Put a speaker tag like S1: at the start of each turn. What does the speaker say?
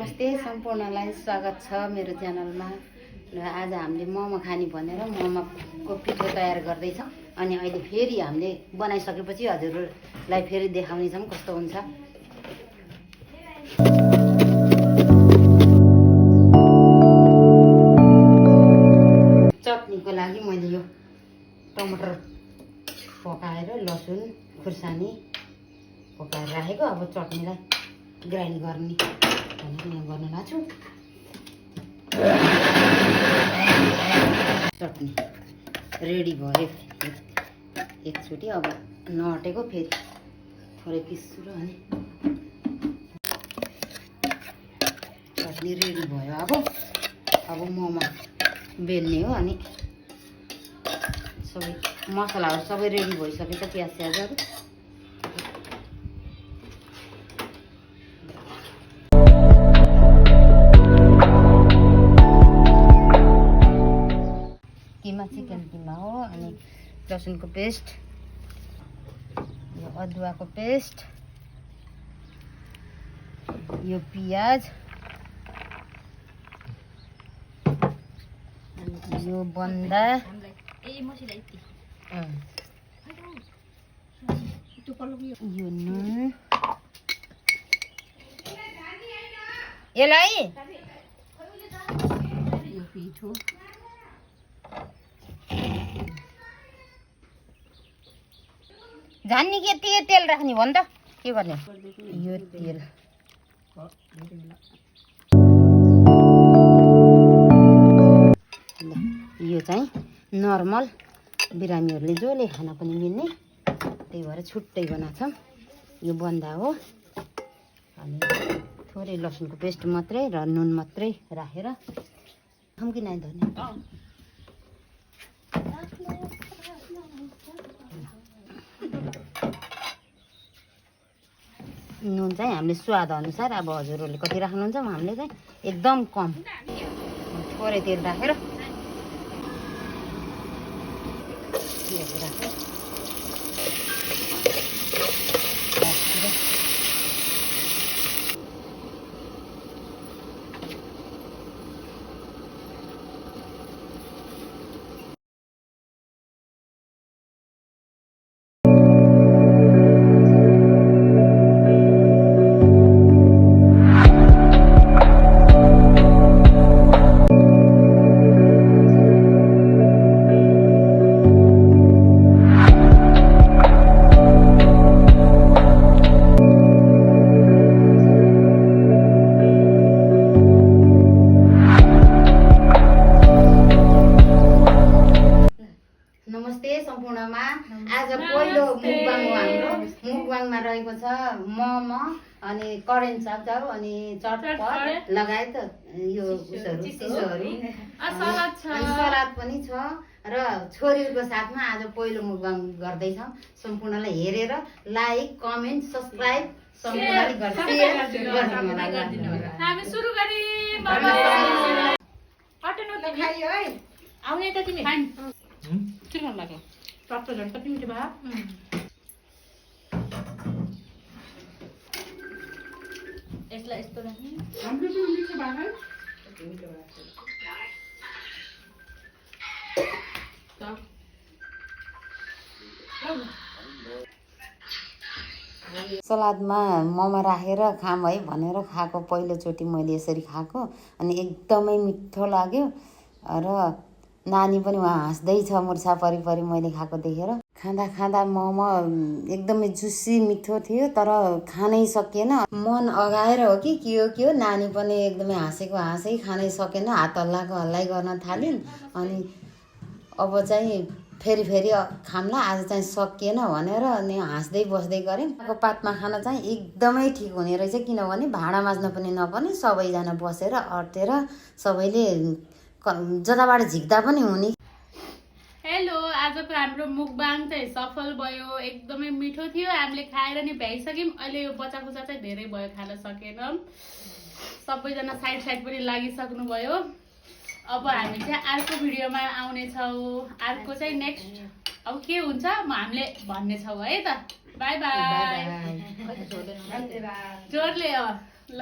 S1: नमस्ते सम्पूर्णलाई स्वागत छ मेरो च्यानलमा। र आज हामीले मोमो खाने भनेर मोमोको पिठो तयार गर्दैछौँ। अनि अहिले फेरि हामीले बनाइसकेपछि हजुरहरूलाई फेरि देखाउनेछौँ कस्तो हुन्छ। चटनीको लागि मैले यो टमाटर पकाएर लसुन खुर्सानी पकाएर राखेको। अब चटनीलाई ग्राइन्ड गर्ने भनेर यहाँ गर्न लाग्छु। चटनी रेडी भयो एकचोटि। अब नअटेको फेरि थोरै पिस्छु र अनि चटनी रेडी भयो। अब मोमो बेल्ने हो। अनि सबै मसलाहरू सबै रेडी भइसकेछ। प्याज स्याजहरू चिकन किमा हो। अनि लसुनको पेस्ट, यो अदुवाको पेस्ट, यो पियाज, यो बन्दा, यो नुन, यसलाई यो पिठो, झान्नी के तेल राख्ने भन् त के गर्ने। यो तेल यो चाहिँ नर्मल बिरामीहरूले जसले खान पनि मिल्ने, त्यही भएर छुट्टै बनाएको छ। यो बन्दा हो। अनि थोरै लसुनको पेस्ट मात्रै र नुन मात्रै राखेर हम कि नाइ धर्ने। नुन चाहिँ हामीले स्वाद अनुसार, अब हजुरहरूले कति राख्नुहुन्छ, हामीले चाहिँ एकदम कम थोरै तेल राखेर सम्पूर्णमा आज पहिलो मुकबाङ हो हाम्रो। मुकबाङमा रहेको छ मोमो, अनि करेन्ट चाउचाउ, अनि चटपट लगायत यो चिसोहरू, सलाद पनि छ। र छोरीको साथमा आज पहिलो मुकबाङ गर्दैछौँ। सम्पूर्णलाई हेरेर लाइक, कमेन्ट, सब्सक्राइब सम्पूर्णले आउने त तिमी चिकन लाग्यो टप्पो झन् कति मिठो भयो। यसलाई यस्तो राख्ने हाम्रो पनि मिठो भयो। कति मिठो भयो सलादमा मोमो राखेर खाम है भनेर खाएको पहिलोचोटि मैले यसरी खाएको। अनि एकदमै मिठो लाग्यो। र नानी पनि उहाँ हाँस्दैछ मुर्छा परिपरि मैले खाएको देखेर। खाँदा मोमो एकदमै जुसी मिठो थियो, तर खानै सकिएन। मन अगाएर हो कि के हो, नानी पनि एकदमै हाँसै खानै सकेन, हात हल्लाइ गर्न थालिन्। अनि अब चाहिँ फेरि खाम्ला, आज चाहिँ सकिएन भनेर अनि हाँस्दै बस्दै गऱ्यौँ। पातमा खाना चाहिँ एकदमै ठिक हुने रहेछ, किनभने भाँडा माझ्न पनि नपर्ने, सबैजना बसेर अटेर सबैले जताबाट झिक्दा पनि हुने।
S2: हेलो, आजको हाम्रो मुकबाङ चाहिँ सफल भयो। एकदमै मिठो थियो। हामीले खाएर नि भ्याइसक्यौँ। अहिले यो बच्चाकुचा चाहिँ धेरै भयो, खान सकेनौँ। सबैजना साइड पनि लागिसक्नु भयो। अब हामी चाहिँ अर्को भिडियोमा आउनेछौँ। अर्को चाहिँ नेक्स्ट अब के हुन्छ हामीले भन्नेछौँ है त। By by. जोडले ल।